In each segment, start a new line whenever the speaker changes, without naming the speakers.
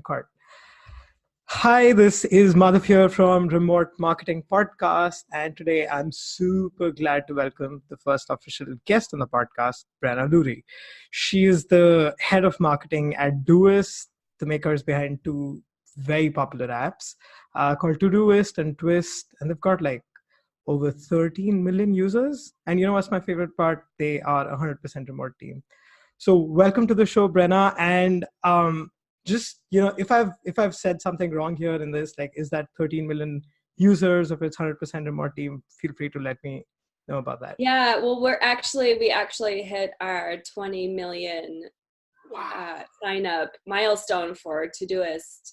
Record. Hi, this is Madhav here from Remote Marketing Podcast, and today I'm super glad to welcome the first official guest on the podcast, Brenna. She is the head of marketing at Doist, the makers behind two very popular apps called Todoist and Twist, and they've got like over 13 million users. And you know what's my favorite part? They are a 100% remote team. So welcome to the show, Brenna. And just, if I've said something wrong here in this, like, is that 13 million users of its 100% remote team? Feel free to let me know about that.
Yeah, well, we actually hit our 20 million sign up milestone for Todoist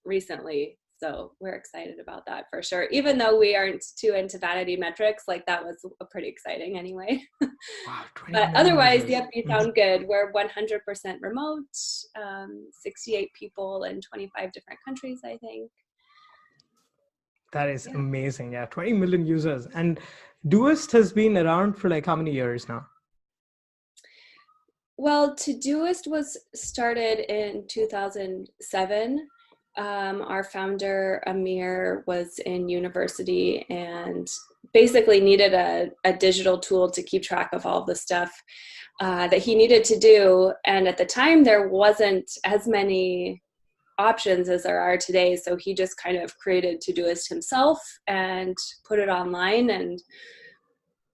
recently. So we're excited about that for sure. Even though we aren't too into vanity metrics, like that was pretty exciting anyway.
Wow, 20
But
million
otherwise,
users.
yep, you sound good. We're 100% remote, 68 people in 25 different countries, I think.
That is amazing. Yeah, 20 million users. And Doist has been around for like how many years now?
Well, Todoist was started in 2007. Our founder, Amir, was in university and basically needed a digital tool to keep track of all the stuff that he needed to do. And at the time, there wasn't as many options as there are today. So he just kind of created Todoist himself and put it online, and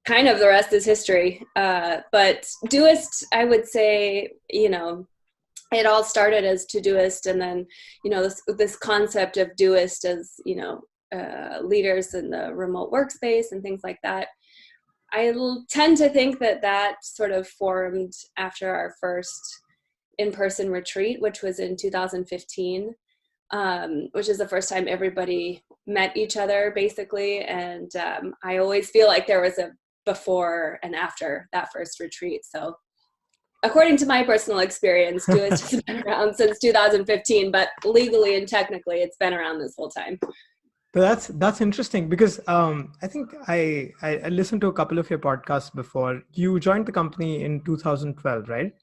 kind of the rest is history. But Doist, I would say, it all started as Todoist, and then, this concept of Doist as, leaders in the remote workspace and things like that. I tend to think that sort of formed after our first in-person retreat, which was in 2015, which is the first time everybody met each other, basically. And I always feel like there was a before and after that first retreat. So according to my personal experience, Doist has been around since 2015, but legally and technically it's been around this whole time.
But that's interesting because I think I listened to a couple of your podcasts before. You joined the company in 2012, right?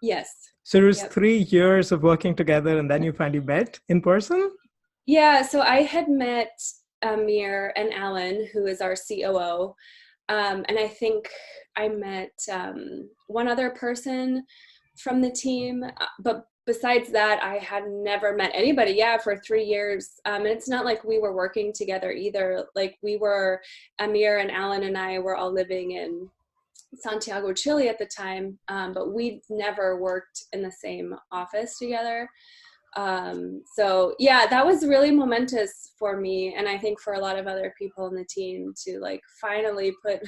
Yes.
So it was 3 years of working together, and then you finally met in person?
Yeah, so I had met Amir and Alan, who is our COO. And I think I met one other person from the team, but besides that, I had never met anybody. Yeah, for 3 years. And it's not like we were working together either. Like Amir and Alan and I were all living in Santiago, Chile at the time, but we'd never worked in the same office together. So yeah, that was really momentous for me, and I think for a lot of other people in the team, to like finally put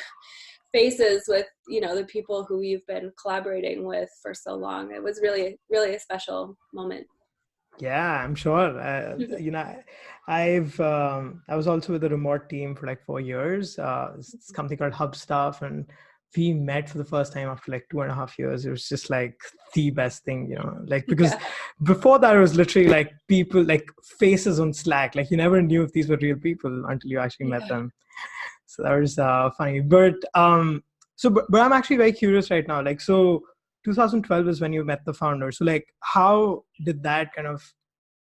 faces with, the people who you've been collaborating with for so long. It was really, really a special moment.
Yeah, I'm sure. I was also with the remote team for like 4 years. It's something called Hub Stuff, and we met for the first time after like 2.5 years. It was just like the best thing, like, because before that it was literally like people, like faces on Slack. Like you never knew if these were real people until you actually met them. So that was funny. But but I'm actually very curious right now. Like, so 2012 is when you met the founder. So like, how did that kind of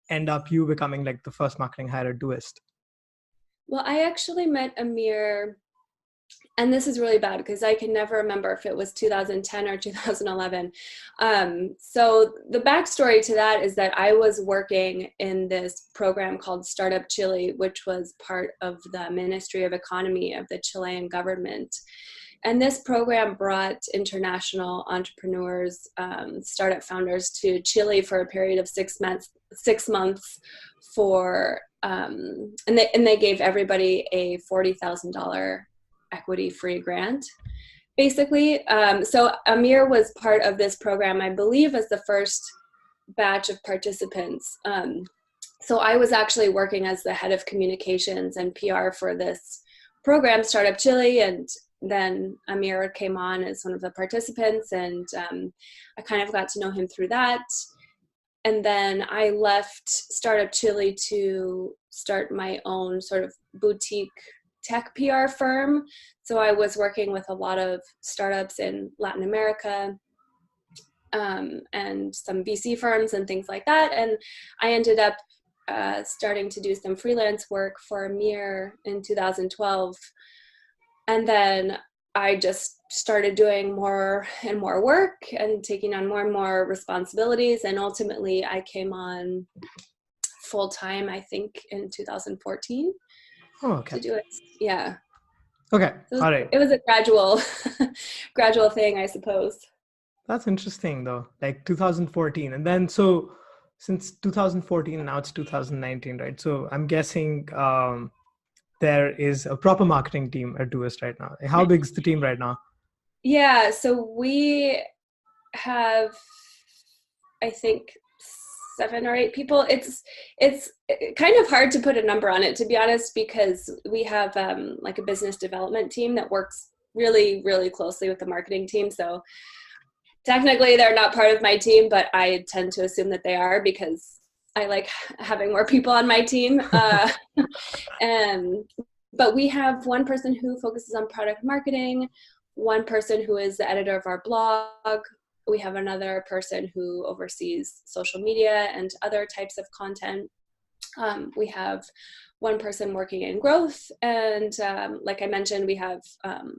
end up you becoming like the first marketing hire at Doist?
Well, I actually met Amir, and this is really bad because I can never remember if it was 2010 or 2011. So the backstory to that is that I was working in this program called Startup Chile, which was part of the Ministry of Economy of the Chilean government. And this program brought international entrepreneurs, startup founders to Chile for a period of 6 months for, and they gave everybody a $40,000 equity-free grant, basically. So Amir was part of this program, I believe, as the first batch of participants. So I was actually working as the head of communications and PR for this program, Startup Chile, and then Amir came on as one of the participants, and I kind of got to know him through that. And then I left Startup Chile to start my own sort of boutique tech PR firm. So I was working with a lot of startups in Latin America, and some VC firms and things like that. And I ended up starting to do some freelance work for Amir in 2012. And then I just started doing more and more work and taking on more and more responsibilities. And ultimately, I came on full time, I think, in 2014
Oh, okay.
to do it. Yeah.
Okay.
So
All right.
it was a gradual, gradual thing, I suppose.
That's interesting though. Like 2014. And then so since 2014, now it's 2019, right? So I'm guessing there is a proper marketing team at Doist right now. How big is the team right now?
Yeah. So we have, I think, 7 or 8 people. It's kind of hard to put a number on it, to be honest, because we have like a business development team that works really, really closely with the marketing team. So technically, they're not part of my team, but I tend to assume that they are because I like having more people on my team. And but we have one person who focuses on product marketing, one person who is the editor of our blog. We have another person who oversees social media and other types of content. We have one person working in growth, and like I mentioned, we have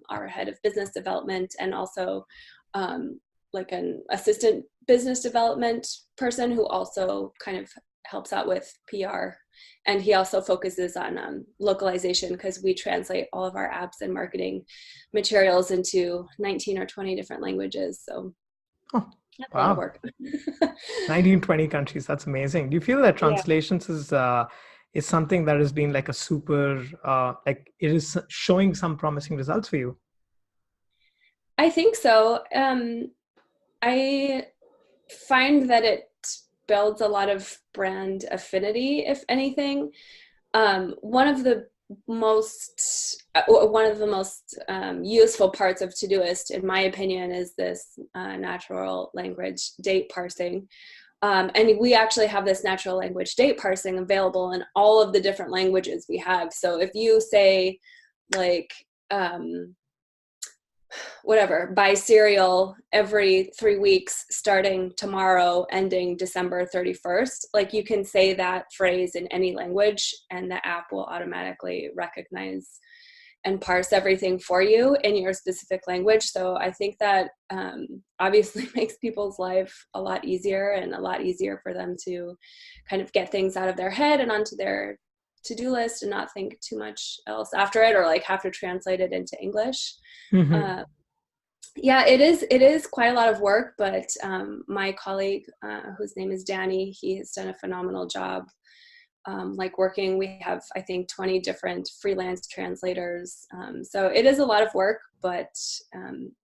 our head of business development and also like an assistant business development person who also kind of helps out with PR. And he also focuses on localization because we translate all of our apps and marketing materials into 19 or 20 different languages. So
Oh,
that's a lot of
wow.
work.
19, 20 countries. That's amazing. Do you feel that
Yeah,
translations is something that has been like a super like it is showing some promising results for you?
I think so. I find that it builds a lot of brand affinity, if anything. One of the most useful parts of Todoist, in my opinion, is this natural language date parsing. And we actually have this natural language date parsing available in all of the different languages we have. So if you say like whatever, buy cereal every 3 weeks, starting tomorrow, ending December 31st. Like you can say that phrase in any language and the app will automatically recognize and parse everything for you in your specific language. So I think that obviously makes people's life a lot easier and a lot easier for them to kind of get things out of their head and onto their to-do list and not think too much else after it or like have to translate it into English.
Hmm.
Uh, yeah, it is quite a lot of work, but my colleague, whose name is Danny, he has done a phenomenal job. Like working, we have I think 20 different freelance translators. So it is a lot of work, but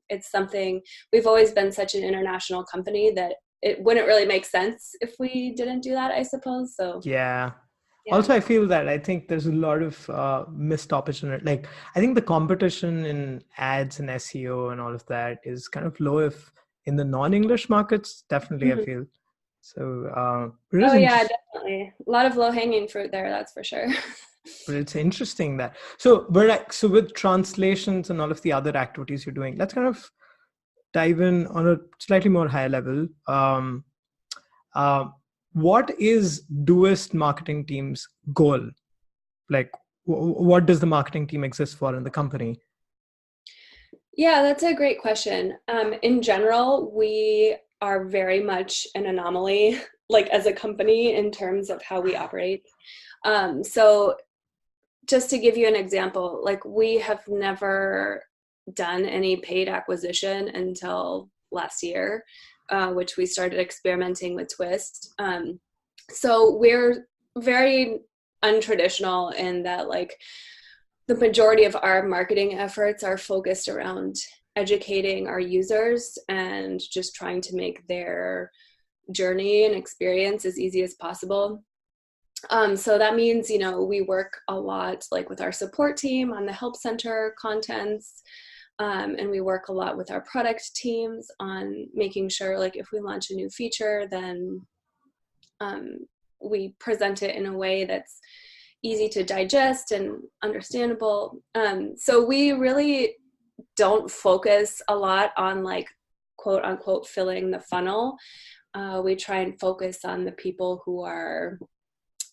it's something. We've always been such an international company that it wouldn't really make sense if we didn't do that, I suppose. So
Yeah.
yeah.
Also, I feel that I think there's a lot of missed opportunity. Like, I think the competition in ads and SEO and all of that is kind of low if in the non-English markets, definitely, I
Mhm.
feel. So, it is
Oh yeah,
interesting.
definitely a lot of low hanging fruit there, that's for sure.
But it's interesting that so with translations and all of the other activities you're doing, let's kind of dive in on a slightly more high level. Uh, what is Doist marketing team's goal? Like, what does the marketing team exist for in the company?
Yeah, that's a great question. In general, we are very much an anomaly, like as a company, in terms of how we operate. So, just to give you an example, like we have never done any paid acquisition until last year, which we started experimenting with Twist. So, we're very untraditional in that, like, the majority of our marketing efforts are focused around educating our users and just trying to make their journey and experience as easy as possible. So that means, we work a lot like with our support team on the help center contents. And we work a lot with our product teams on making sure, like, if we launch a new feature, then um, we present it in a way that's easy to digest and understandable. So we really don't focus a lot on like quote unquote filling the funnel. We try and focus on the people who are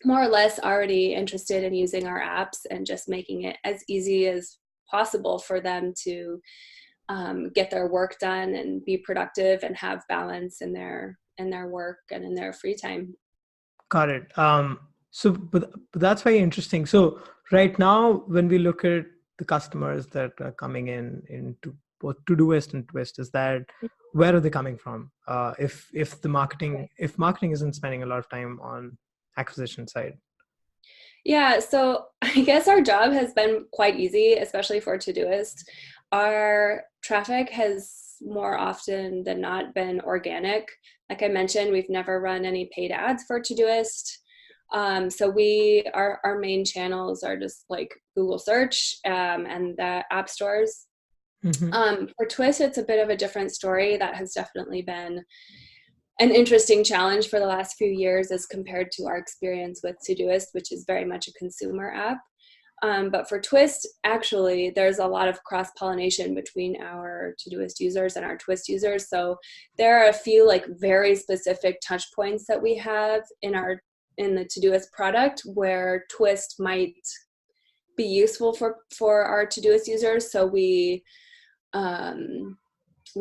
more or less already interested in using our apps and just making it as easy as possible for them to get their work done and be productive and have balance in their work and in their free time.
Got it. But that's very interesting. So right now, when we look at the customers that are coming in into both Todoist and Twist, is that where are they coming from? If the marketing isn't spending a lot of time on acquisition side.
Yeah, so I guess our job has been quite easy, especially for Todoist. Our traffic has more often than not been organic. Like I mentioned, we've never run any paid ads for Todoist. So our main channels are just like Google search and the app stores.
Mm-hmm.
For Twist, it's a bit of a different story. That has definitely been an interesting challenge for the last few years as compared to our experience with Todoist, which is very much a consumer app. But for Twist, actually, there's a lot of cross-pollination between our Todoist users and our Twist users. So there are a few like very specific touch points that we have in the Todoist product where Twist might be useful for our Todoist users. So we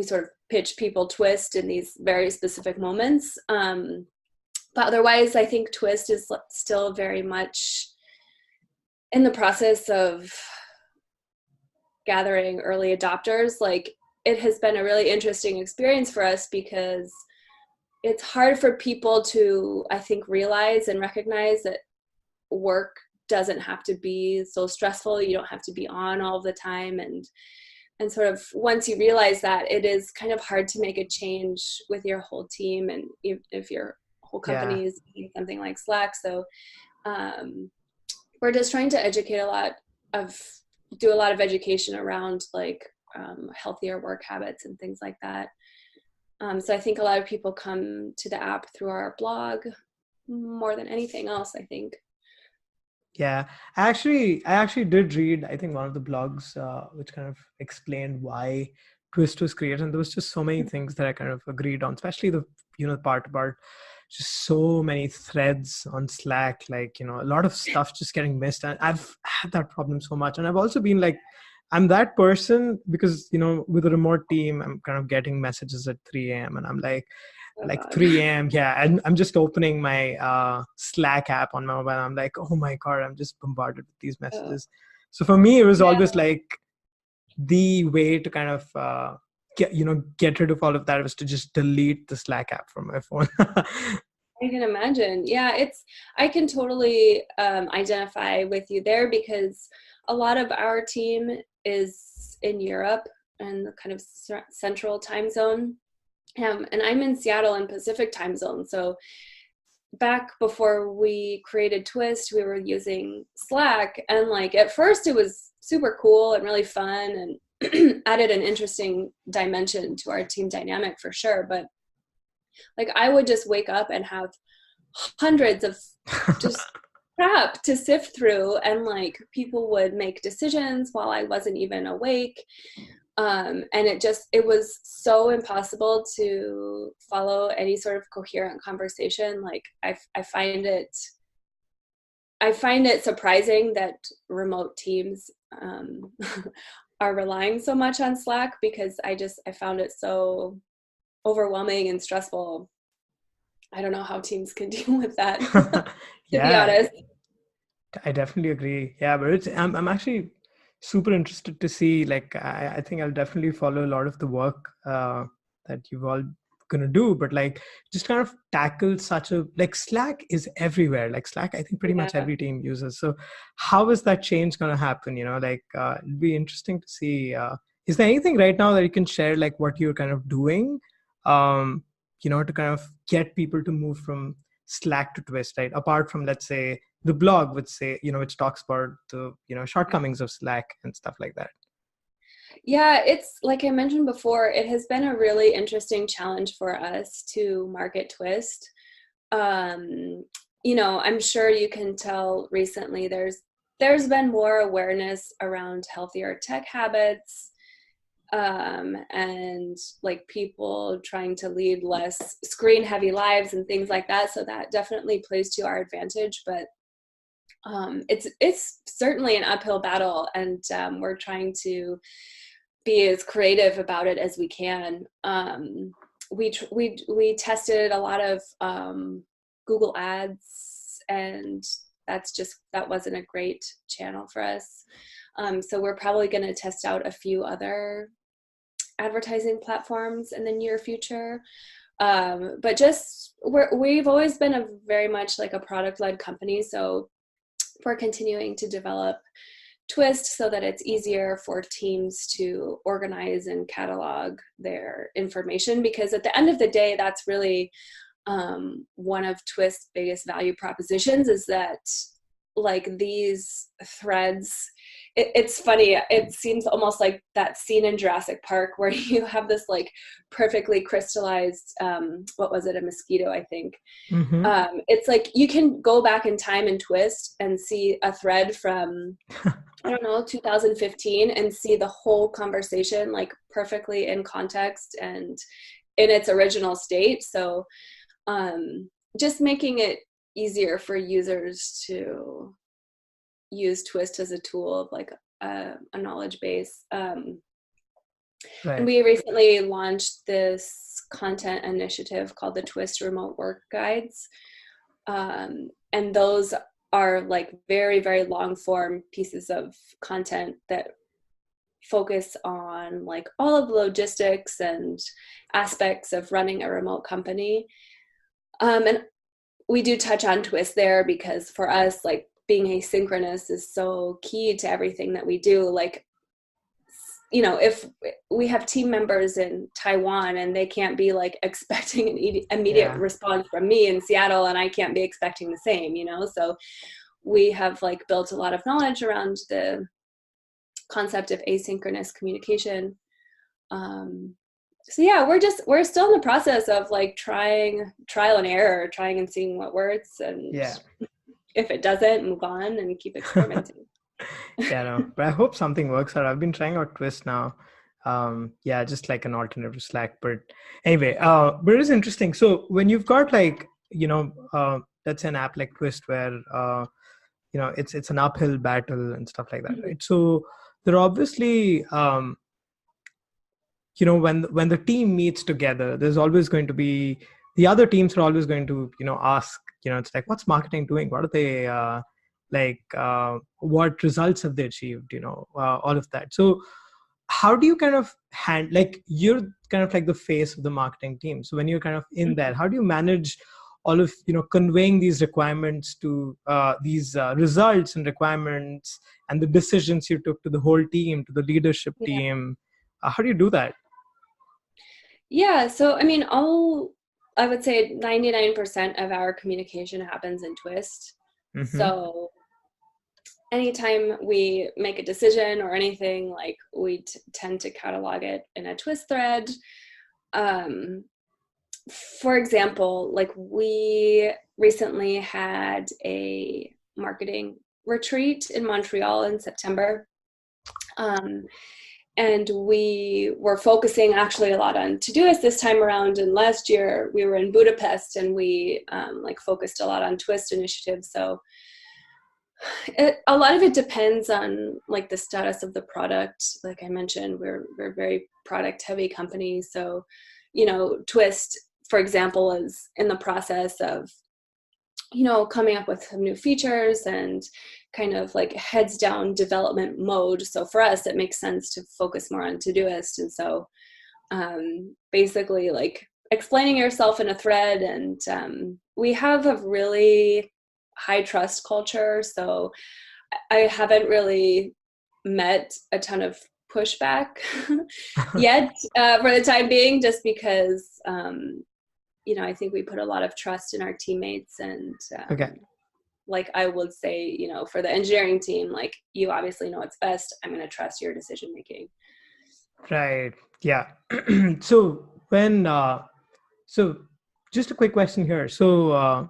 sort of pitch people Twist in these very specific moments. But otherwise, I think Twist is still very much in the process of gathering early adopters. Like, it has been a really interesting experience for us because it's hard for people to, I think, realize and recognize that work doesn't have to be so stressful. You don't have to be on all the time. And sort of once you realize that, it is kind of hard to make a change with your whole team and if your whole
Yeah.
company is using something like Slack. So we're just trying to do a lot of education around like healthier work habits and things like that. So I think a lot of people come to the app through our blog more than anything else, I think.
Yeah, I actually did read, I think one of the blogs, which kind of explained why Twist was created, and there was just so many things that I kind of agreed on, especially the part about just so many threads on Slack, like a lot of stuff just getting missed, and I've had that problem so much, and I've also been like, I'm that person because with a remote team, I'm kind of getting messages at 3 a.m. and I'm
Oh
like
God.
3 a.m. Yeah, and I'm just opening my Slack app on my mobile. I'm like, oh my God, I'm just bombarded with these
Oh,
messages. So for me, it was
yeah,
always like the way to kind of get rid of all of that was to just delete the Slack app from my phone.
I can imagine. Yeah, I can totally identify with you there because a lot of our team is in Europe and the kind of central time zone. And I'm in Seattle in Pacific time zone. So back before we created Twist, we were using Slack. And like at first it was super cool and really fun and added an interesting dimension to our team dynamic for sure. But like I would just wake up and have hundreds of just crap to sift through, and like people would make decisions while I wasn't even awake. And it was so impossible to follow any sort of coherent conversation. Like I find it surprising that remote teams are relying so much on Slack because I found it so overwhelming and stressful. I don't know how teams can deal with that, to be
Yeah,
honest.
I definitely agree. Yeah, but I'm actually super interested to see. Like, I think I'll definitely follow a lot of the work that you've all gonna do. But like, just kind of tackle such a like Slack is everywhere. Like Slack, I think pretty much
Yeah.
every team uses. So, how is that change gonna happen? Like, it'd be interesting to see. Is there anything right now that you can share, like what you're kind of doing, um, to kind of get people to move from Slack to Twist, right? Apart from, let's say, the blog would say, which talks about the, shortcomings of Slack and stuff like that.
Yeah, it's like I mentioned before, it has been a really interesting challenge for us to market Twist. Um, I'm sure you can tell recently there's been more awareness around healthier tech habits. and like people trying to lead less screen heavy lives and things like that. So that definitely plays to our advantage, but it's certainly an uphill battle, and we're trying to be as creative about it as we can. We tested a lot of Google Ads, and that wasn't a great channel for us. So we're probably going to test out a few other advertising platforms in the near future. But we've always been a very much like a product-led company, so we're continuing to develop Todoist so that it's easier for teams to organize and catalog their information, because at the end of the day, that's really one of Todoist's biggest value propositions, is that like these threads, it's funny, it seems almost like that scene in Jurassic Park where you have this like perfectly crystallized what was it, a mosquito, I think.
Mm-hmm.
It's like you can go back in time and Todoist and see a thread from I don't know 2015 and see the whole conversation like perfectly in context and in its original state. So just making it easier for users to use Todoist as a tool of like a knowledge base. And
Right.
we recently launched this content initiative called the Todoist Remote Work Guides. And those are like very, very long form pieces of content that focus on like all of the logistics and aspects of running a remote company. And we do touch on Todoist there because for us, like being asynchronous is so key to everything that we do. Like, if we have team members in Taiwan and they can't be like expecting an immediate
Yeah.
response from me in Seattle, and I can't be expecting the same, so we have like built a lot of knowledge around the concept of asynchronous communication. So yeah, we're still in the process of like trial and error, trying and seeing what works, and
Yeah.
if it doesn't, move on and keep experimenting.
Yeah, no, but I hope something works out. I've been trying out Twist now. Yeah, just like an alternative to Slack. But anyway, but it's interesting. So when you've got like, that's an app like Twist where, it's an uphill battle and stuff like that,
Mhm.
right? So there are obviously, when the team meets together, there's always going to be, the other teams are always going to ask, it's like, what's marketing doing, what are they what results have they achieved, all of that. So how do you kind of like, you're kind of like the face of the marketing team, so when you're kind of in there, how do you manage all of conveying these requirements to these results and requirements and the decisions you took to the whole team, to the leadership
Yeah.
team? How do you do that?
Yeah, so I mean, I would say 99% of our communication happens in Twist.
Mm-hmm.
So anytime we make a decision or anything, like we tend to catalog it in a Twist thread. Um, for example, like we recently had a marketing retreat in Montreal in September. Um, and we were focusing actually a lot on Todoist this time around. And last year we were in Budapest and we like focused a lot on Twist initiatives. So a lot of it depends on like the status of the product. Like I mentioned, we're a very product heavy company. So, Twist, for example, is in the process of coming up with some new features and kind of like heads down development mode. So for us, it makes sense to focus more on Todoist. And so basically like explaining yourself in a thread, and we have a really high trust culture. So I haven't really met a ton of pushback yet for the time being, just because I think we put a lot of trust in our teammates, and
Okay.
like I would say, for the engineering team, like you obviously know what's best. I'm going to trust your decision making.
Right. Yeah. So when so just a quick question here. So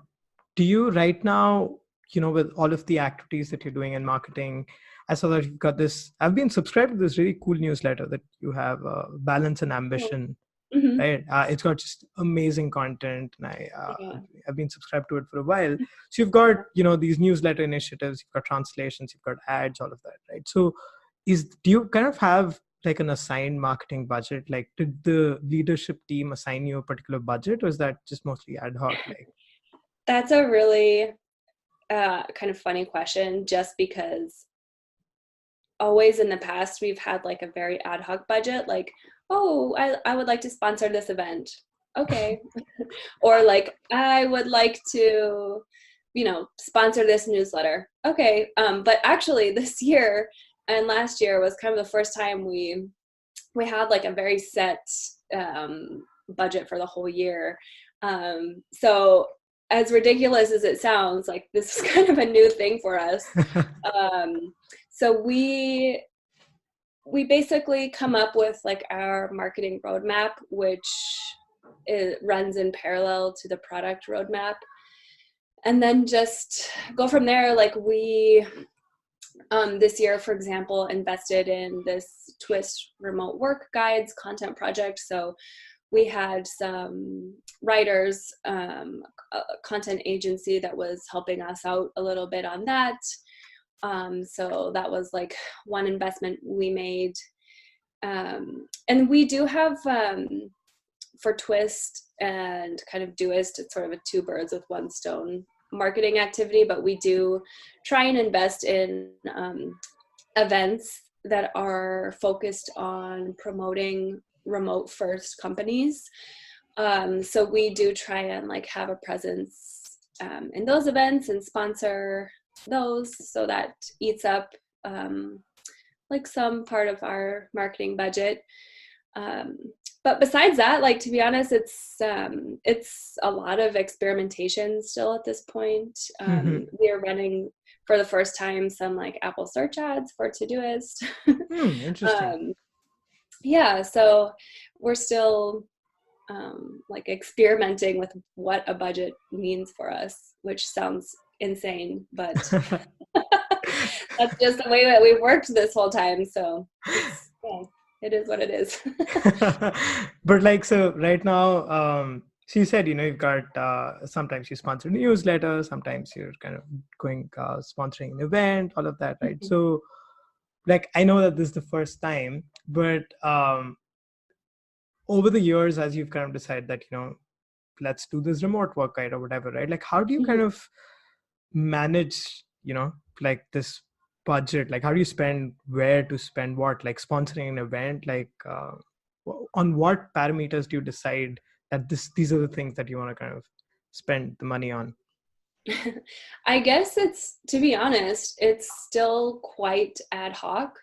do you right now, with all of the activities that you're doing in marketing, I saw that you've got this. I've been subscribed to this really cool newsletter that you have, Balance and Ambition.
Mm-hmm.
Right, it's got just amazing content, and
Yeah.
I've been subscribed to it for a while. So you've got these newsletter initiatives, you've got translations, you've got ads, all of that, right? So do you kind of have like an assigned marketing budget? Like, did the leadership team assign you a particular budget, or is that just mostly ad hoc? Like,
That's a really kind of funny question, just because always in the past we've had like a very ad hoc budget, like, oh, I would like to sponsor this event. Okay. Or like, I would like to, sponsor this newsletter. Okay. But actually this year and last year was kind of the first time we had like a very set budget for the whole year. So as ridiculous as it sounds, like this is kind of a new thing for us. So we basically come up with like our marketing roadmap, which runs in parallel to the product roadmap, and then just go from there. Like we this year, for example, invested in this Twist remote work guides content project. So we had some writers, a content agency that was helping us out a little bit on that. So that was like one investment we made. And we do have, for Twist and kind of Doist, it's sort of a two birds with one stone marketing activity, but we do try and invest in events that are focused on promoting remote first companies. So we do try and like have a presence in those events and sponsor those. So that eats up like some part of our marketing budget. But besides that, like, to be honest, it's a lot of experimentation still at this point. We are running for the first time some like Apple search ads for Todoist.
Interesting.
Yeah, so we're still like experimenting with what a budget means for us, which sounds insane, but that's just the way that we've worked this whole time. So it is what it is.
But like, so right now, so you said, you've got, sometimes you sponsor a newsletter, sometimes you're kind of going, sponsoring an event, all of that, right?
Mm-hmm.
So like, I know that this is the first time, but over the years, as you've kind of decided that, let's do this remote work guide or whatever, right? Like, how do you kind of manage, like this budget? Like, how do you spend, where to spend what, like sponsoring an event, like on what parameters do you decide that these are the things that you want to kind of spend the money on?
I guess to be honest, it's still quite ad hoc.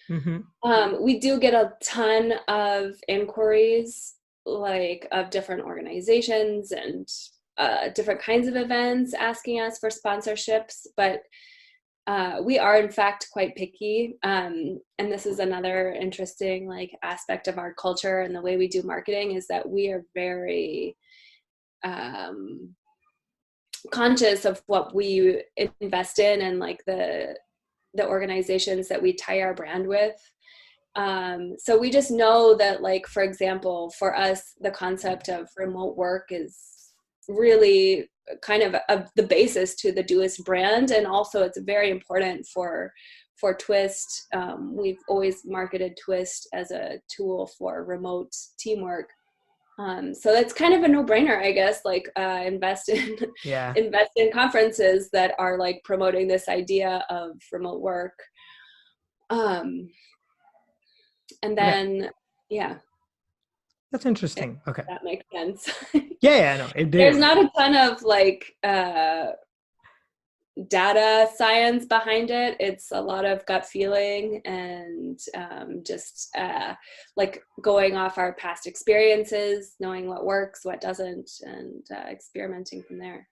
We do get a ton of inquiries, like of different organizations and different kinds of events asking us for sponsorships, but we are in fact quite picky. And this is another interesting like aspect of our culture and the way we do marketing, is that we are very conscious of what we invest in and like the organizations that we tie our brand with. So we just know that, like, for example, for us, the concept of remote work is really kind of the basis to the Doist brand. And also it's very important for Twist. We've always marketed Twist as a tool for remote teamwork. So that's kind of a no-brainer, I guess, like invest in conferences that are like promoting this idea of remote work. And then, yeah.
That's interesting. Okay.
That makes sense.
Yeah, no, it did.
There's not a ton of like data science behind it. It's a lot of gut feeling and just like going off our past experiences, knowing what works, what doesn't, and experimenting from there.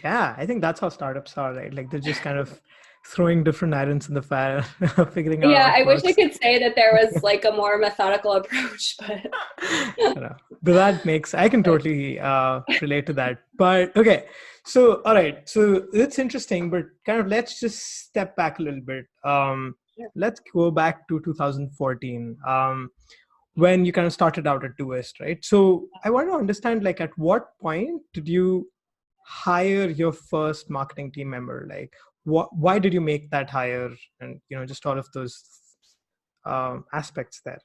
Yeah, I think that's how startups are, right? Like, they're just kind of throwing different irons in the fire, figuring out.
Yeah, I wish I could say that there was like a more methodical approach, but
but that makes, I can totally relate to that. But okay, so all right, so it's interesting, but kind of let's just step back a little bit.
Yeah.
let's go back to 2014, when you kind of started out at Doist, right? So I want to understand, like, at what point did you hire your first marketing team member? Like, why did you make that hire, and just all of those aspects there.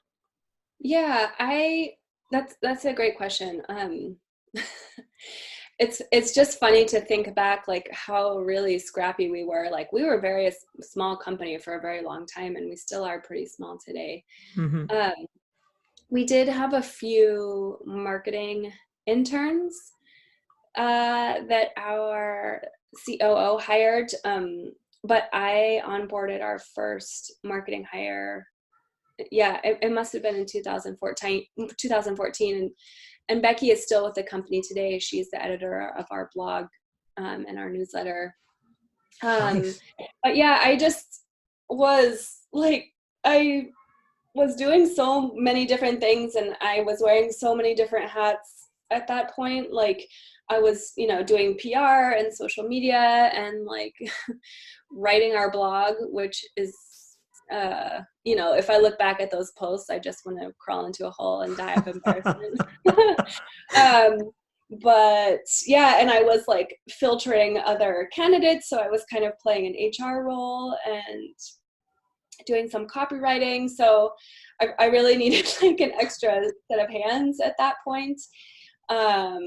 Yeah, I that's a great question. It's just funny to think back, like how really scrappy we were. Like we were a very small company for a very long time, and we still are pretty small today.
Mm-hmm.
Um, we did have a few marketing interns that our COO hired, but I onboarded our first marketing hire. Yeah, it must have been in 2014, and Becky is still with the company today. She's the editor of our blog and our newsletter. Um,
Nice.
but yeah, I just was like, I was doing so many different things, and I was wearing so many different hats at that point. Like I was, doing PR and social media and like writing our blog, which is if I look back at those posts, I just want to crawl into a hole and die of embarrassment. um, but yeah, and I was like filtering other candidates, so I was kind of playing an HR role and doing some copywriting. So I really needed like an extra set of hands at that point. Um,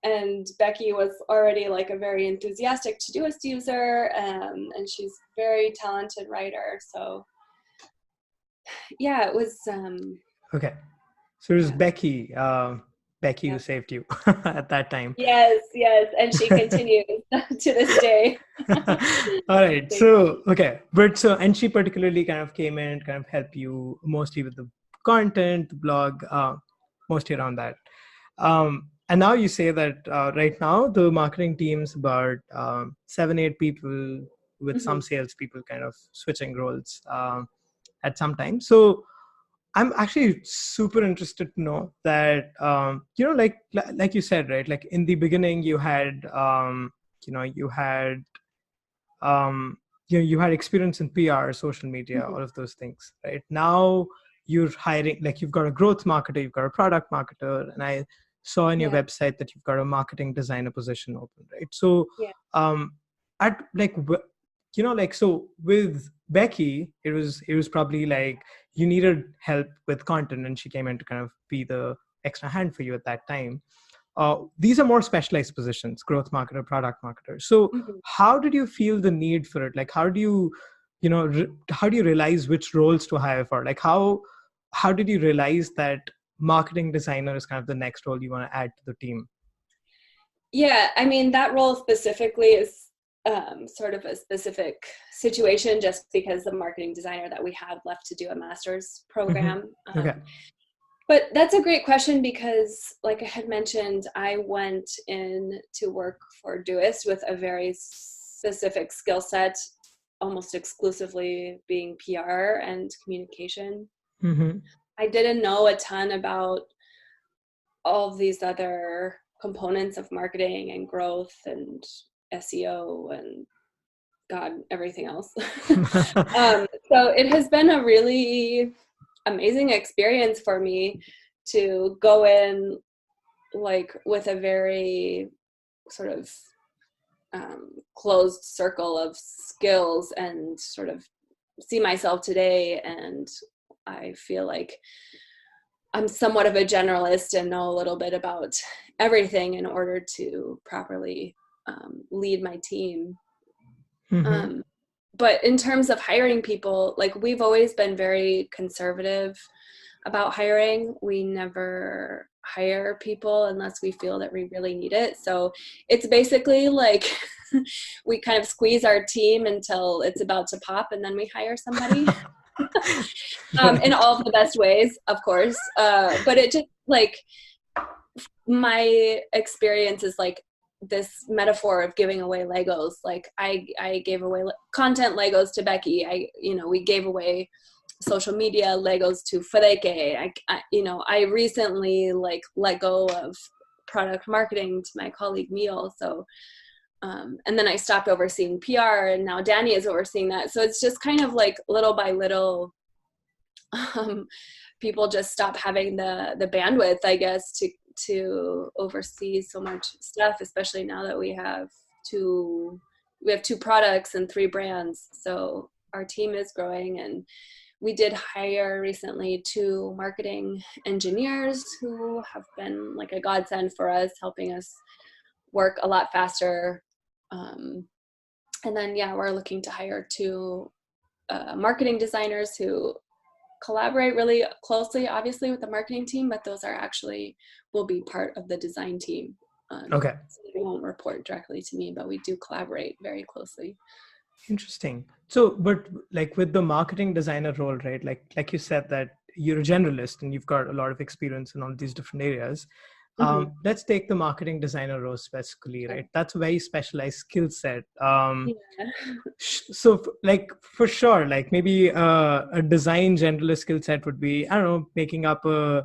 and Becky was already like a very enthusiastic Todoist user, and she's a very talented writer. So yeah, it was
Okay. So it was
yeah,
Becky. Becky who
yeah.
saved you at that time.
Yes, and she continues to this day.
All right.
Thank
So
you.
okay, and she particularly kind of came in, kind of help you mostly with the content, the blog, mostly around that. And now you say that right now the marketing team's about 7, 8 people, with some
Mhm.
salespeople kind of switching roles at some time. So I'm actually super interested to know that like you said, right? Like in the beginning, you had um, you had experience in PR, social media,
Mhm.
all of those things, right? Now you're hiring, like you've got a growth marketer, you've got a product marketer, and I saw on your
Yeah,
website that you've got a marketing designer position open, right? So,
yeah.
um, at like so with Becky, it was probably like you needed help with content, and she came in to kind of be the extra hand for you at that time. These are more specialized positions, growth marketer, product marketer. So
Mhm.
how did you feel the need for it? Like how do you how do you realize which roles to hire for? Like how did you realize that marketing designer is kind of the next role you want to add to the team?
Yeah, I mean, that role specifically is sort of a specific situation just because the marketing designer that we had left to do a master's
Hmm.
program.
Okay.
But that's a great question because, like I had mentioned, I went in to work for Doist with a very specific skill set, almost exclusively being PR and communication.
Hmm.
I didn't know a ton about all of these other components of marketing and growth and SEO and God, everything else. So it has been a really amazing experience for me to go in like with a very sort of closed circle of skills and sort of see myself today. And I feel like I'm somewhat of a generalist and know a little bit about everything in order to properly lead my team.
Hmm.
Um, but in terms of hiring people, like we've always been very conservative about hiring. We never hire people unless we feel that we really need it. So it's basically like we kind of squeeze our team until it's about to pop and then we hire somebody. In
Right.
all of the best ways, of course. But it just like my experience is like this metaphor of giving away Legos. Like I gave away content Legos to Becky. We gave away social media Legos to Freke. I recently like let go of product marketing to my colleague Neil. So And then I stopped overseeing PR, and now Danny is overseeing that. So it's just kind of like little by little, um, people just stop having the bandwidth, I guess, to oversee so much stuff, especially now that we have two products and three brands. So our team is growing, and we did hire recently two marketing engineers who have been like a godsend for us, helping us work a lot faster. And then, yeah, we're looking to hire two marketing designers who collaborate really closely, obviously, with the marketing team, but those are actually will be part of the design team.
Okay.
So they won't report directly to me, but we do collaborate very closely.
Interesting. So, but like with the marketing designer role, right? Like you said that you're a generalist and you've got a lot of experience in all these different areas.
Mm-hmm.
Let's take the marketing designer role specifically,
Sure.
right? That's a very specialized skill set.
Yeah.
So, like for sure, like maybe a design generalist skill set would be, I don't know, making up a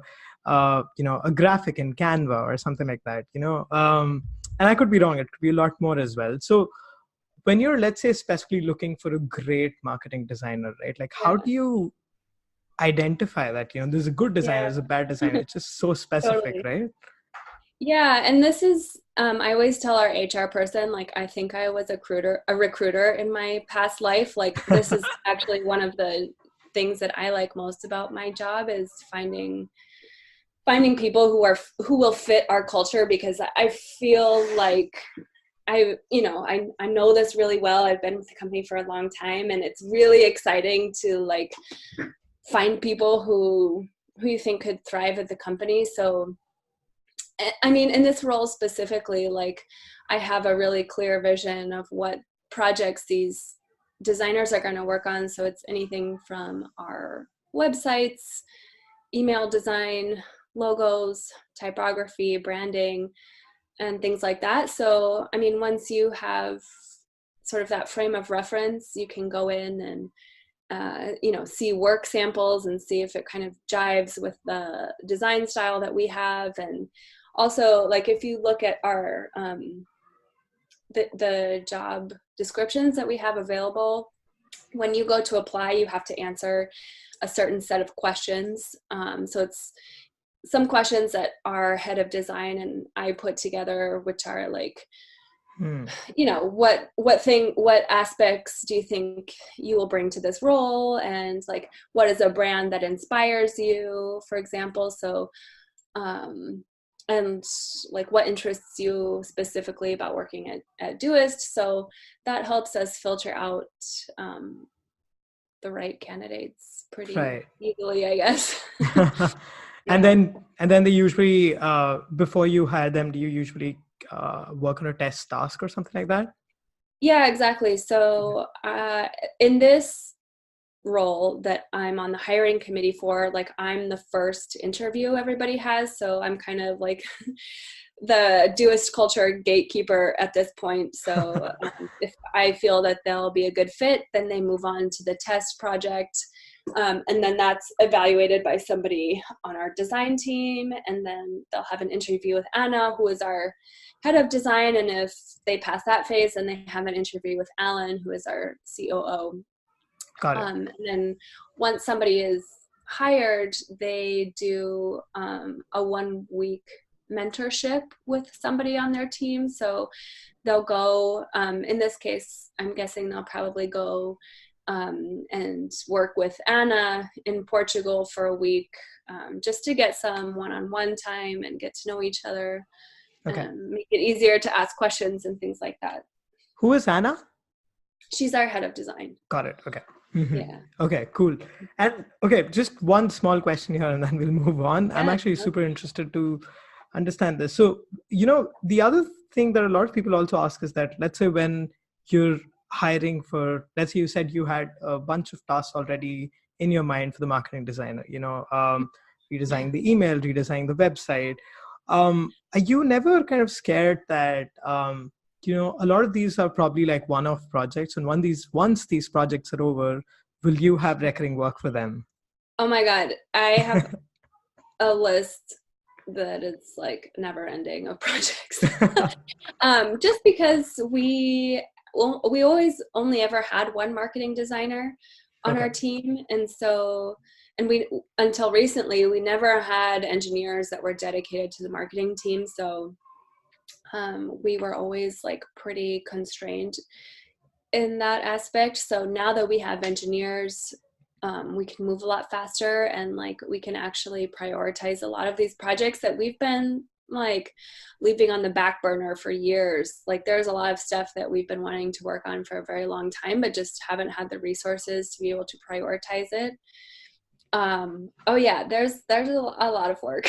graphic in Canva or something like that. And I could be wrong. It could be a lot more as well. So when you're, let's say, specifically looking for a great marketing designer, right? Like, how
Yeah.
do you identify that, there's a good designer,
Yeah.
there's a bad designer? It's just so specific,
Totally.
right?
Yeah, and this is I always tell our HR person, like, I think I was a recruiter in my past life. Like, this is actually one of the things that I like most about my job is finding people who will fit our culture, because I feel like I know this really well. I've been with the company for a long time, and it's really exciting to like find people who you think could thrive at the company. So I mean, in this role specifically, like, I have a really clear vision of what projects these designers are going to work on. So it's anything from our websites, email design, logos, typography, branding, and things like that. So, I mean, once you have sort of that frame of reference, you can go in and see work samples and see if it kind of jives with the design style that we have. And also, like, if you look at our the job descriptions that we have available, when you go to apply, you have to answer a certain set of questions. So it's some questions that our head of design and I put together, which are like,
Hmm.
what aspects do you think you will bring to this role, and like, what is a brand that inspires you, for example. So and like, what interests you specifically about working at Doist. So that helps us filter out the right candidates pretty
Right.
easily, I guess.
and
Yeah.
then and then they usually, before you hire them, do you usually work on a test task or something like that?
Yeah, exactly. So in this role that I'm on the hiring committee for, like, I'm the first interview everybody has. So I'm kind of like the Doist culture gatekeeper at this point. So if I feel that they'll be a good fit, then they move on to the test project. And then that's evaluated by somebody on our design team. And then they'll have an interview with Anna, who is our head of design. And if they pass that phase, then they have an interview with Alan, who is our COO.
Got it.
And then once somebody is hired, they do a 1 week mentorship with somebody on their team. So they'll go, in this case, I'm guessing they'll probably go and work with Anna in Portugal for a week, just to get some one-on-one time and get to know each other
Okay.
and make it easier to ask questions and things like that.
Who is Anna?
She's our head of design.
Got it. Okay. Mhm.
Yeah.
Okay, cool. And okay, just one small question here and then we'll move on. I'm
Yeah.
actually super interested to understand this. So, the other thing that a lot of people also ask is that, let's say when you're hiring for, let's say you said you had a bunch of tasks already in your mind for the marketing designer, redesigning the email, redesigning the website. Are you never kind of scared that, a lot of these are probably like one-off projects, and once these projects are over, will you have recurring work for them?
Oh my God. I have a list that it's like never ending of projects. Just because we always only ever had one marketing designer on
Okay.
our team, and so and we until recently we never had engineers that were dedicated to the marketing team. So we were always like pretty constrained in that aspect. So now that we have engineers, we can move a lot faster, and like we can actually prioritize a lot of these projects that we've been like leaving on the back burner for years. Like there's a lot of stuff that we've been wanting to work on for a very long time, but just haven't had the resources to be able to prioritize it. Oh yeah, there's a lot of work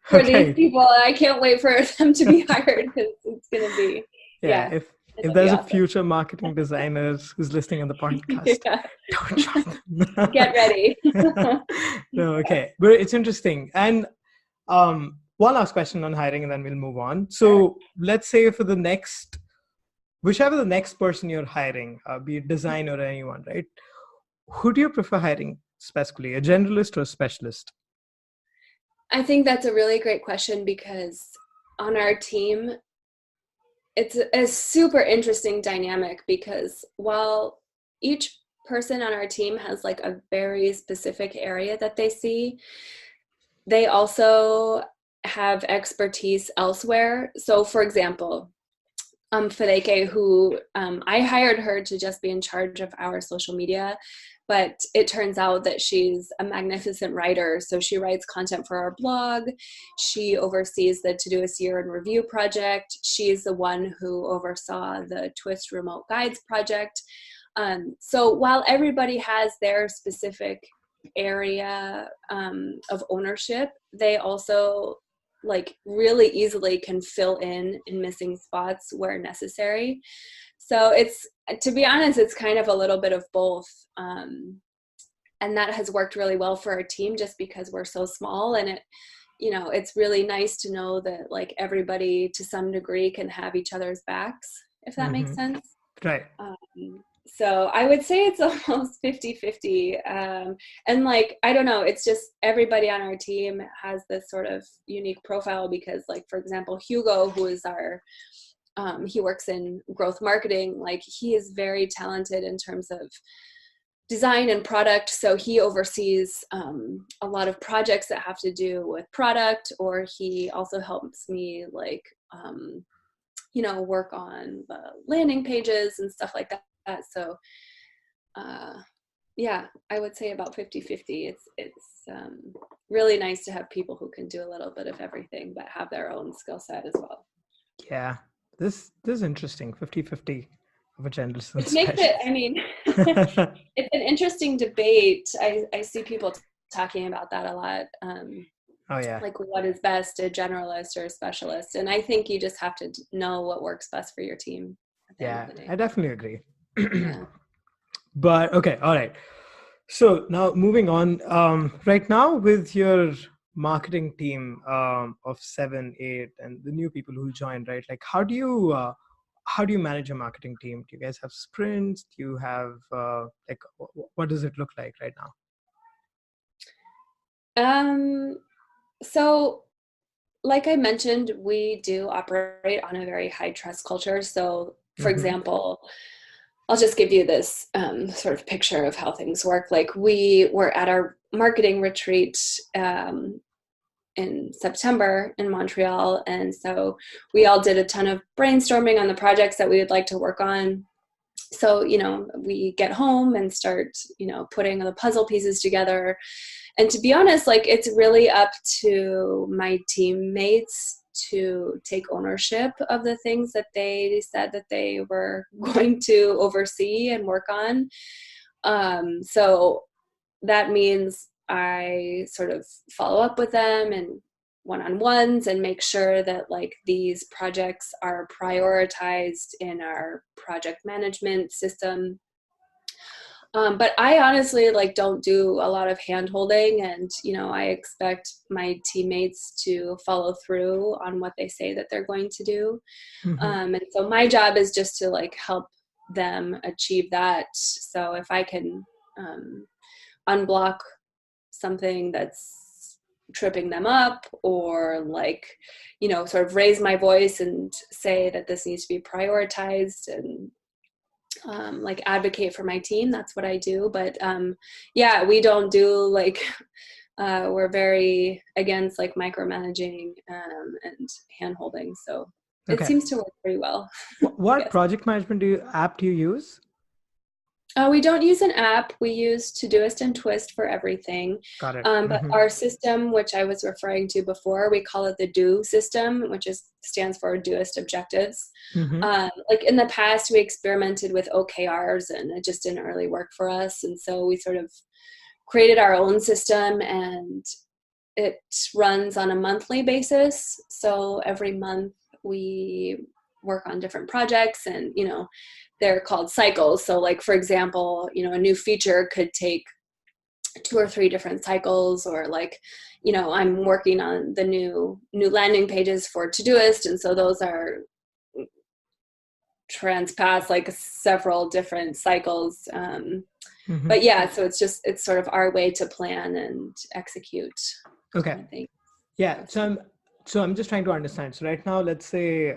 for these
Okay.
people. I can't wait for them to be hired because it's gonna be,
Yeah.
yeah,
If
it'll be
there's a
awesome.
future marketing designers who's listening on the podcast,
Yeah.
don't join
Get ready.
them. No, okay. But it's interesting. And one last question on hiring, and then we'll move on.
Sure.
So let's say for the next, whichever the next person you're hiring, be it designer or anyone, right? Who do you prefer hiring specifically, a generalist or a specialist?
I think that's a really great question because on our team, it's a super interesting dynamic because while each person on our team has like a very specific area that they see, they also have expertise elsewhere. So, for example, Fedeke, who I hired her to just be in charge of our social media, but it turns out that she's a magnificent writer. So she writes content for our blog. She oversees the Todoist Year in Review project. She's the one who oversaw the Twist Remote Guides project. So while everybody has their specific area of ownership, they also like really easily can fill in missing spots where necessary. So it's, to be honest, it's kind of a little bit of both. And that has worked really well for our team just because we're so small, and it's really nice to know that like everybody to some degree can have each other's backs, if that makes
Hmm.
sense.
Right.
So I would say it's almost 50-50. And like, I don't know, it's just everybody on our team has this sort of unique profile because like, for example, Hugo, who is our, he works in growth marketing, like he is very talented in terms of design and product. So he oversees a lot of projects that have to do with product, or he also helps me like, work on the landing pages and stuff like that. So uh, yeah, I would say about 50-50. It's really nice to have people who can do a little bit of everything but have their own skill set as well.
Yeah. This is interesting. 50-50 of a generalist and
Which makes it,
specialist.
I mean, it's an interesting debate. I see people talking about that a lot.
Oh yeah.
Like what is best, a generalist or a specialist? And I think you just have to know what works best for your team at the end of
Yeah,
the day.
I definitely agree.
Yeah.
But okay, all right. So now moving on, right now with your marketing team of 7, 8, and the new people who join, right? Like, how do you manage a marketing team? Do you guys have sprints? Do you have like what does it look like right now?
Um, so like I mentioned, we do operate on a very high trust culture. So, for
Mm-hmm.
example, I'll just give you this sort of picture of how things work. Like we were at our marketing retreat in September in Montreal, and so we all did a ton of brainstorming on the projects that we would like to work on. So we get home and start putting the puzzle pieces together, and to be honest, like it's really up to my teammates to take ownership of the things that they said that they were going to oversee and work on. So that means I sort of follow up with them and one-on-ones and make sure that like these projects are prioritized in our project management system. But I honestly like don't do a lot of hand holding, and I expect my teammates to follow through on what they say that they're going to do.
Mm-hmm.
And so my job is just to like help them achieve that. So if I can unblock something that's tripping them up, or like, sort of raise my voice and say that this needs to be prioritized, and like advocate for my team. That's what I do. But yeah, we don't do like we're very against like micromanaging and hand holding. So it
Okay.
seems to work pretty well, I
What
guess.
project management app do you use?
We don't use an app. We use Todoist and Twist for everything.
Got it.
But our system, which I was referring to before, we call it the DO system, which stands for Doist Objectives.
Mm-hmm.
Like in the past, we experimented with OKRs and it just didn't really work for us. And so we sort of created our own system, and it runs on a monthly basis. So every month we work on different projects, and they're called cycles. So like, for example, a new feature could take 2 or 3 different cycles, or like, I'm working on the new landing pages for Todoist, and so those are transpass like several different cycles.
Mm-hmm.
But yeah, so it's sort of our way to plan and execute
Okay.
things.
Yeah.
Yes.
So I'm just trying to understand. So right now, let's say,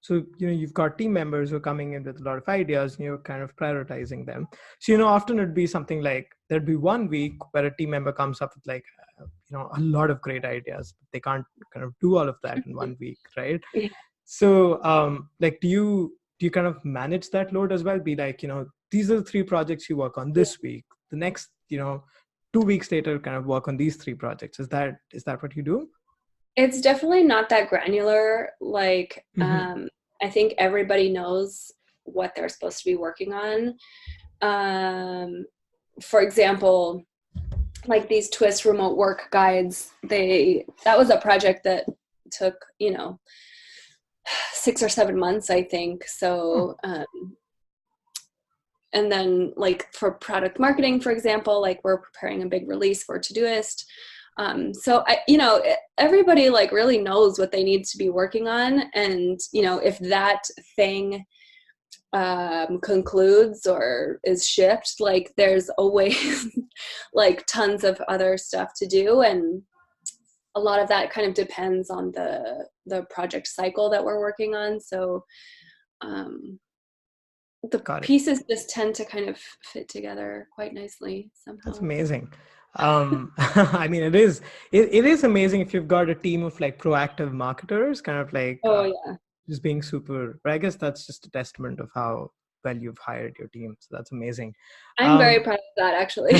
so you've got team members who are coming in with a lot of ideas, and you're kind of prioritizing them. So often it'd be something like there'd be one week where a team member comes up with like a lot of great ideas, but they can't kind of do all of that in one week, right?
Yeah.
So like, do you kind of manage that load as well? Be like, these are the 3 projects you work on this week. The next, 2 weeks later, kind of work on these 3 projects. Is that what you do?
It's definitely not that granular. Like,
Mm-hmm.
I think everybody knows what they're supposed to be working on. Um, for example, like these Twist remote work guides, that was a project that took, 6 or 7 months, I think.
Oh,
So, and then like for product marketing, for example, like we're preparing a big release for Todoist. So everybody like really knows what they need to be working on, and if that thing concludes or is shipped, like there's always like tons of other stuff to do, and a lot of that kind of depends on the project cycle that we're working on. So um, the
got it.
pieces just tend to kind of fit together quite nicely
That's
somehow.
amazing. I mean, it is amazing if you've got a team of like proactive marketers, kind of like
Oh yeah,
just being super. But I guess that's just a testament of how well you've hired your team. So that's amazing.
I'm very
Um,
proud of that actually.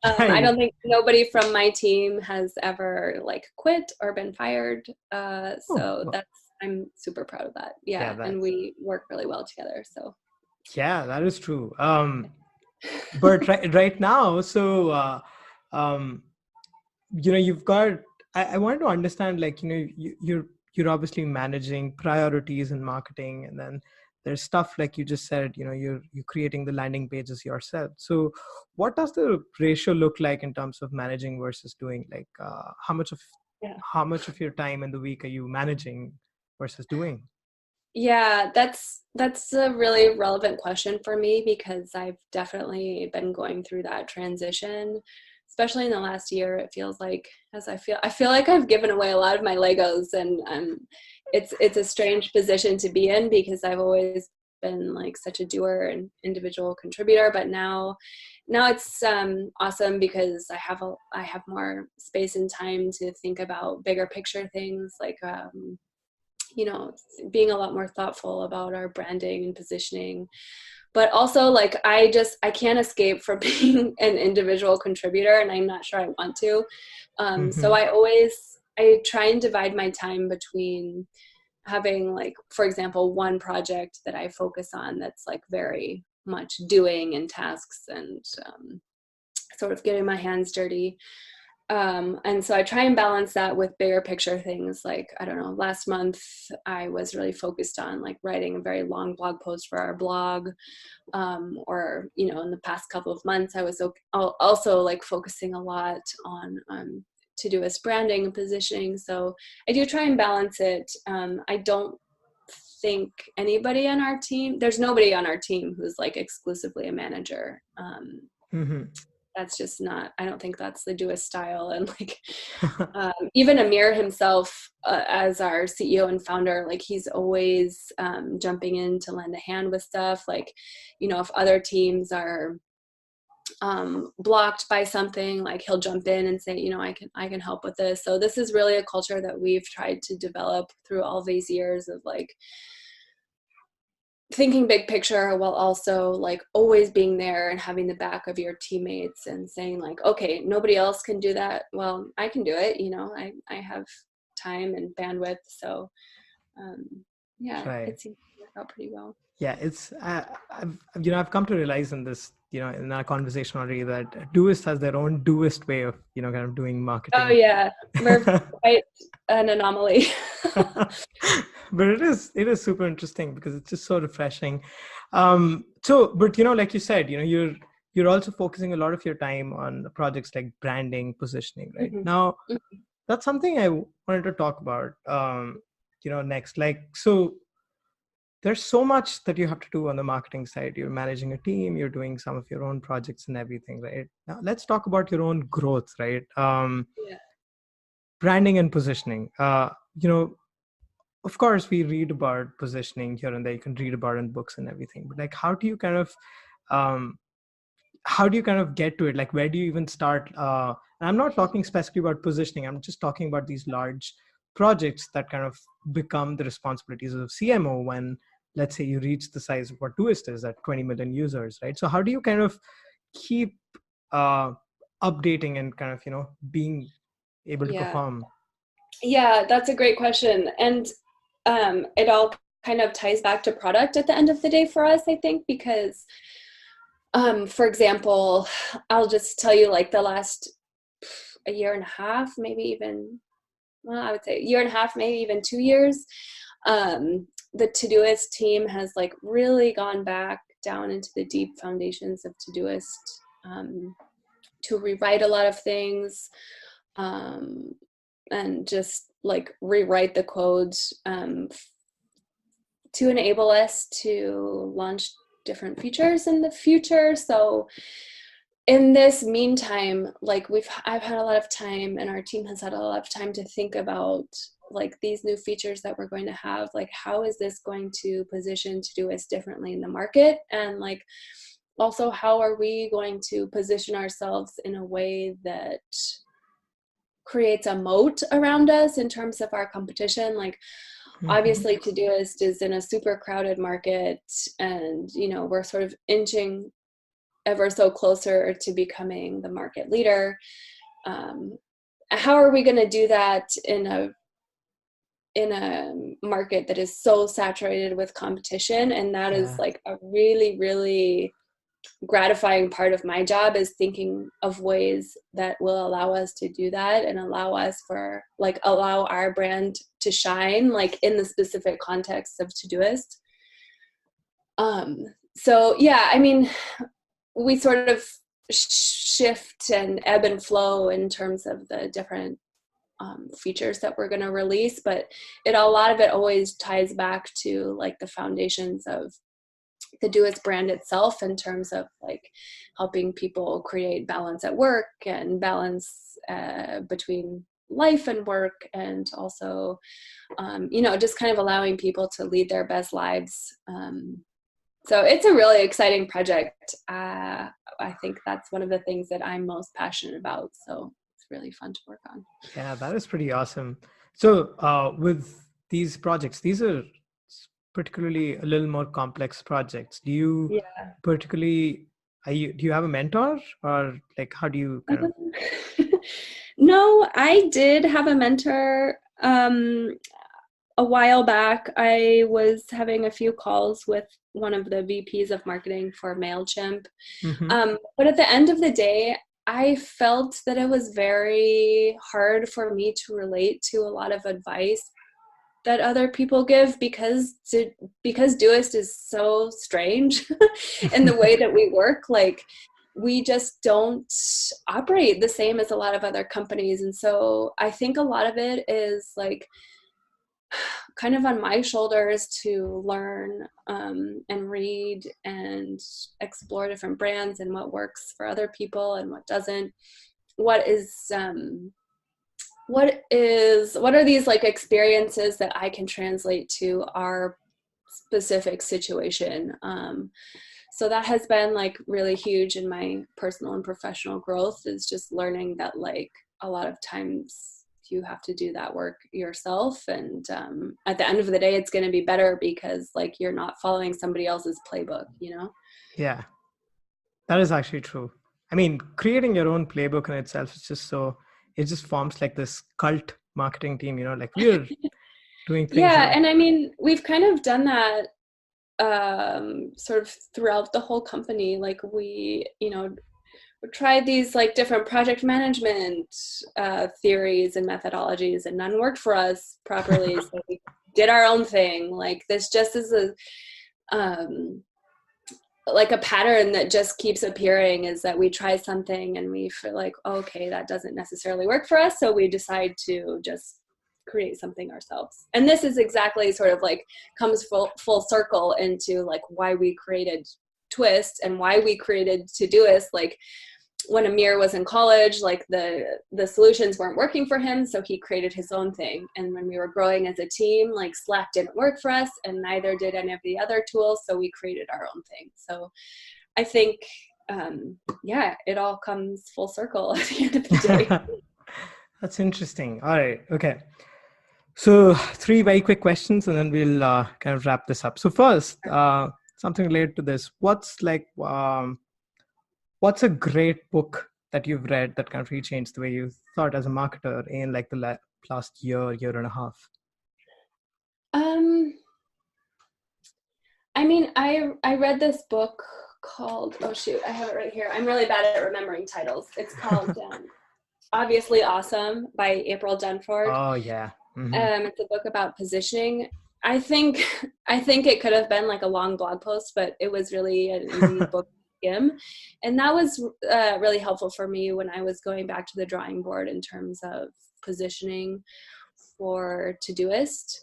I
I,
don't think nobody from my team has ever like quit or been fired.
oh,
So
well,
that's I'm super proud of that.
yeah,
Yeah, and
that's
we work really well together. So
yeah, that is true. But right now, so um, you've got. I wanted to understand, like, you're obviously managing priorities in marketing, and then there's stuff like you just said, you're creating the landing pages yourself. So what does the ratio look like in terms of managing versus doing? Like,
yeah.
how much of your time in the week are you managing versus doing?
Yeah, that's a really relevant question for me because I've definitely been going through that transition, especially in the last year. It feels like as I feel like I've given away a lot of my Legos, and it's a strange position to be in because I've always been like such a doer and individual contributor, but now it's awesome because I have more space and time to think about bigger picture things like you know, being a lot more thoughtful about our branding and positioning. But also, like, I can't escape from being an individual contributor, and I'm not sure I want to. So
Mm-hmm.
I try and divide my time between having, like, for example, one project that I focus on that's like very much doing and tasks and sort of getting my hands dirty, and so I try and balance that with bigger picture things. Like, I don't know, last month I was really focused on like writing a very long blog post for our blog. Or, in the past couple of months, I was also like focusing a lot on Todoist branding and positioning. So I do try and balance it. I don't think there's nobody on our team who's like exclusively a manager.
Mm-hmm.
that's just not, I don't think that's the Doist style. And like, even Amir himself, as our CEO and founder, like he's always jumping in to lend a hand with stuff. Like, if other teams are blocked by something, like he'll jump in and say, I can help with this. So this is really a culture that we've tried to develop through all these years of like thinking big picture while also like always being there and having the back of your teammates and saying like, okay, nobody else can do that, well, I can do it. I have time and bandwidth. So yeah,
Right.
it seems to work out pretty well.
Yeah, it's I've come to realize in this, in our conversation already, that Doist has their own Doist way of, kind of doing
Oh
marketing.
yeah, we're quite an anomaly.
But it is super interesting because it's just so refreshing. But like you said, you're also focusing a lot of your time on projects like branding, positioning, right?
Mhm.
Now, that's something I wanted to talk about. Next, like, so there's so much that you have to do on the marketing side. You're managing a team, you're doing some of your own projects and everything, right? Now, let's talk about your own growth, right?
Yeah.
Branding and positioning. Of course, we read about positioning here and there. You can read about it in books and everything. But like, um, how do you kind of get to it? Like, where do you even start? And I'm not talking specifically about positioning. I'm just talking about these large projects that kind of become the responsibilities of CMO when, let's say, you reach the size of what Doist is at 20 million users, right? So how do you kind of keep uh, updating and kind of, being able to
Yeah.
perform?
Yeah, that's a great question. And it all kind of ties back to product at the end of the day for us, I think, because for example, I'll just tell you like the last a year and a half, maybe even, well, I would say a year and a half, maybe even 2 years, the Todoist team has like really gone back down into the deep foundations of Todoist, to rewrite a lot of things, um, and just like rewrite the codes, to enable us to launch different features in the future. So in this meantime, like I've had a lot of time and our team has had a lot of time to think about like these new features that we're going to have, like how is this going to position Todoist differently in the market, and like also how are we going to position ourselves in a way that creates a moat around us in terms of our competition. Like
Mhm.
obviously Todoist is in a super crowded market, and we're sort of inching ever so closer to becoming the market leader. How are we going to do that in a market that is so saturated with competition? And that is
Yeah.
like a really, really gratifying part of my job, is thinking of ways that will allow us to do that and allow our brand to shine like in the specific context of Todoist. So yeah, I mean, we sort of shift and ebb and flow in terms of the different features that we're going to release, but a lot of it always ties back to like the foundations of the Doist brand itself, in terms of like helping people create balance at work and balance between life and work, and also just kind of allowing people to lead their best lives. So it's a really exciting project. I think that's one of the things that I'm most passionate about. So it's really fun to work on.
Yeah, that is pretty awesome. So, with these projects, these are particularly a little more complex projects. Do you
Yeah.
particularly, do you have a mentor, or like how do you kind of?
No, I did have a mentor a while back. I was having a few calls with one of the VPs of marketing for MailChimp.
Hmm.
But at the end of the day, I felt that it was very hard for me to relate to a lot of advice that other people give, because Doist is so strange in the way that we work. Like we just don't operate the same as a lot of other companies. And so I think a lot of it is like kind of on my shoulders to learn and read and explore different brands and what works for other people and what doesn't. What are these like experiences that I can translate to our specific situation? So that has been like really huge in my personal and professional growth, is just learning that like a lot of times you have to do that work yourself, and at the end of the day it's going to be better because like you're not following somebody else's playbook, you know.
Yeah, that is actually true. I mean, creating your own playbook in itself is just so, it just forms like this cult marketing team, like we're doing things
Yeah,
right.
and I mean we've kind of done that sort of throughout the whole company. Like we, tried these like different project management theories and methodologies, and none worked for us properly. So we did our own thing. Like this just is um, like a pattern that just keeps appearing, is that we try something and we feel like, okay, that doesn't necessarily work for us. So we decide to just create something ourselves. And this is exactly sort of like comes full circle into like why we created Twist and why we created Todoist. Like when Amir was in college, like the solutions weren't working for him, so he created his own thing. And when we were growing as a team, like Slack didn't work for us, and neither did any of the other tools, so we created our own thing. So I think, yeah, it all comes full circle at the end of the day.
That's interesting. All right. Okay. So three very quick questions, and then we'll kind of wrap this up. So first, something related to this. What's a great book that you've read that kind of really changed the way you thought as a marketer in like the last year and a half?
Um, I mean, I read this book called, oh shoot, I have it right here. I'm really bad at remembering titles. It's called Obviously Awesome by April Dunford.
Oh yeah. Mm-hmm.
It's a book about positioning. I think I think it could have been like a long blog post, but it was really an easy book to skim, and that was really helpful for me when I was going back to the drawing board in terms of positioning for Todoist.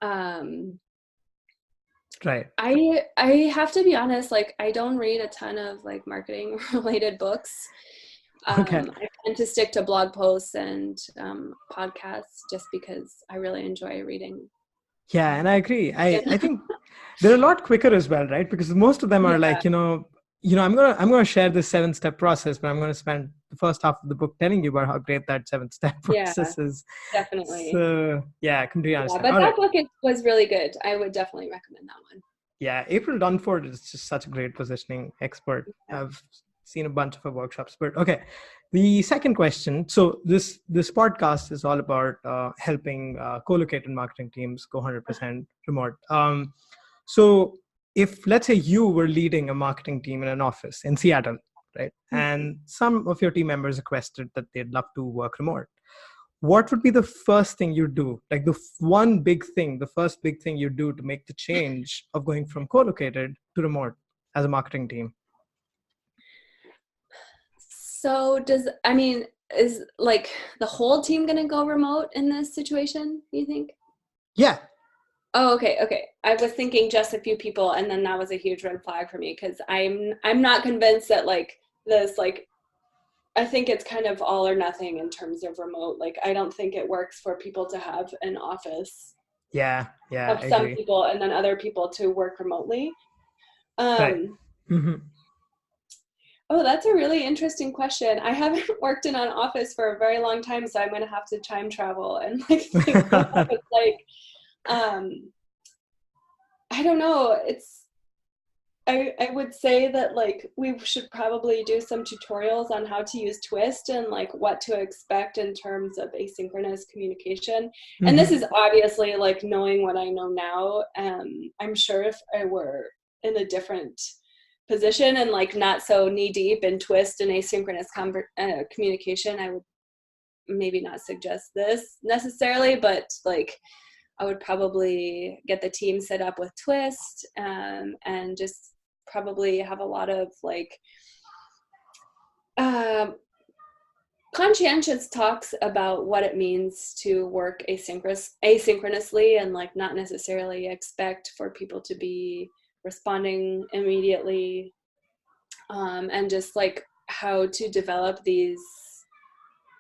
Um,
Right.
I have to be honest, like I don't read a ton of like marketing related books.
Okay.
I tend to stick to blog posts and podcasts just because I really enjoy reading.
Yeah, and I agree. I,
Yeah.
I think they're a lot quicker as well, right? Because most of them are
Yeah.
like, I'm gonna share this 7-step process, but I'm gonna spend the first half of the book telling you about how great that 7-step
Yeah,
process is.
definitely.
So yeah, I completely
Yeah,
understand.
but
All right.
that book was really good. I would definitely recommend that one.
Yeah, April Dunford is just such a great positioning expert.
Yeah.
I've seen a bunch of her workshops. But okay, the second question. So this podcast is all about helping co-located marketing teams go 100% remote. So if let's say you were leading a marketing team in an office in Seattle, right,
Mhm.
and some of your team members requested that they'd love to work remote, what would be the first thing you do, like the first big thing you do to make the change of going from co-located to remote as a marketing team?
So I mean, is like the whole team gonna go remote in this situation, you think?
Yeah.
Oh, okay, okay. I was thinking just a few people, and then that was a huge red flag for me because I'm not convinced that like this like I think it's kind of all or nothing in terms of remote. Like I don't think it works for people to have an office
Yeah,
of
I
some
agree.
people and then other people to work remotely.
Right.
Um,
Hmm.
oh, that's a really interesting question. I haven't worked in an office for a very long time, so I'm going to have to time travel and like think what that was like. Um, I don't know. I would say that like we should probably do some tutorials on how to use Twist and like what to expect in terms of asynchronous communication. And this
Hmm.
is obviously like knowing what I know now. I'm sure if I were in a different position and like not so knee deep in Twist and asynchronous communication, I would maybe not suggest this necessarily, but like I would probably get the team set up with Twist, and just probably have a lot of like um, Conscientious talks about what it means to work asynchronously and like not necessarily expect for people to be responding immediately, and just like how to develop these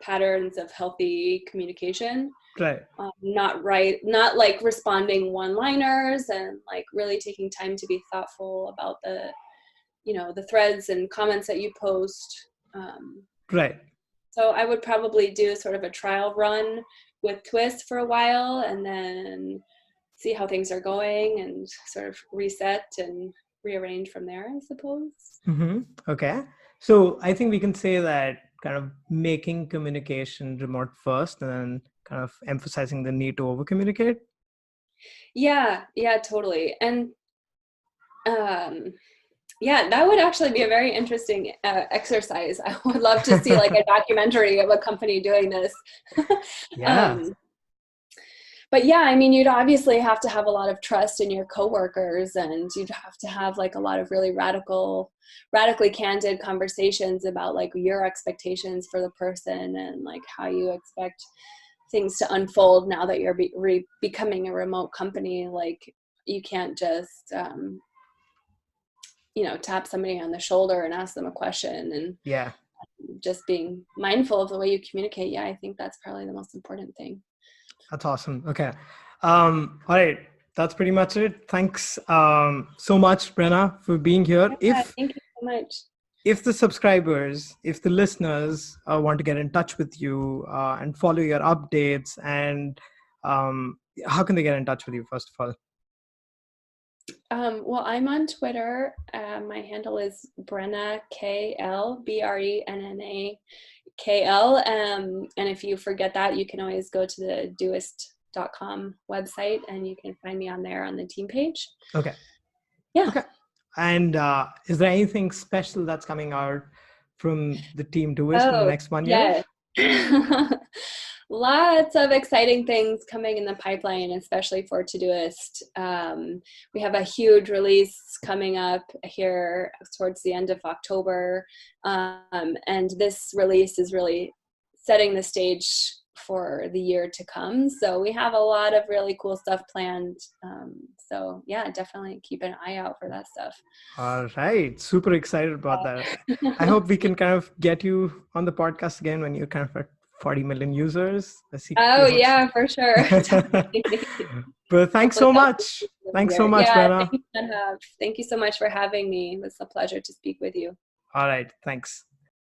patterns of healthy communication.
Right.
Not like responding one-liners, and like really taking time to be thoughtful about the threads and comments that you post.
Right.
So I would probably do sort of a trial run with Twist for a while, and then see how things are going and sort of reset and rearrange from there, I suppose.
Okay. So I think we can say that kind of making communication remote first and then kind of emphasizing the need to over communicate.
Yeah, totally. And um, yeah, that would actually be a very interesting exercise. I would love to see like a documentary of a company doing this.
Yeah.
um, but yeah, I mean, you'd obviously have to have a lot of trust in your coworkers, and you'd have to have like a lot of really radically candid conversations about like your expectations for the person, and like how you expect things to unfold now that you're becoming a remote company. Like you can't just tap somebody on the shoulder and ask them a question, and
Yeah.
just being mindful of the way you communicate. Yeah, I think that's probably the most important thing.
That's awesome. Okay. All right. That's pretty much it. Thanks so much, Brenna, for being here.
Yeah, thank you so much.
If the subscribers, if the listeners want to get in touch with you and follow your updates, and how can they get in touch with you, first of all?
Well, I'm on Twitter. My handle is Brenna KL, BRENNA KL. And if you forget that, you can always go to the Doist.com website, and you can find me on there on the team page.
Okay.
Yeah.
Okay. And is there anything special that's coming out from the team Doist in the
Oh,
next 1 year?
yes. Lots of exciting things coming in the pipeline, especially for Todoist. We have a huge release coming up here towards the end of October. And this release is really setting the stage for the year to come. So we have a lot of really cool stuff planned. So yeah, definitely keep an eye out for that stuff.
All right. Super excited about that. I hope we can kind of get you on the podcast again when you're kind of at 40 million users. I see.
Oh yeah, for sure.
But thanks
Hopefully
so
that'll
much.
be
Thanks so
easier.
much,
Yeah,
Brenna.
thank you so much for having me. It was a pleasure to speak with you.
All right. Thanks.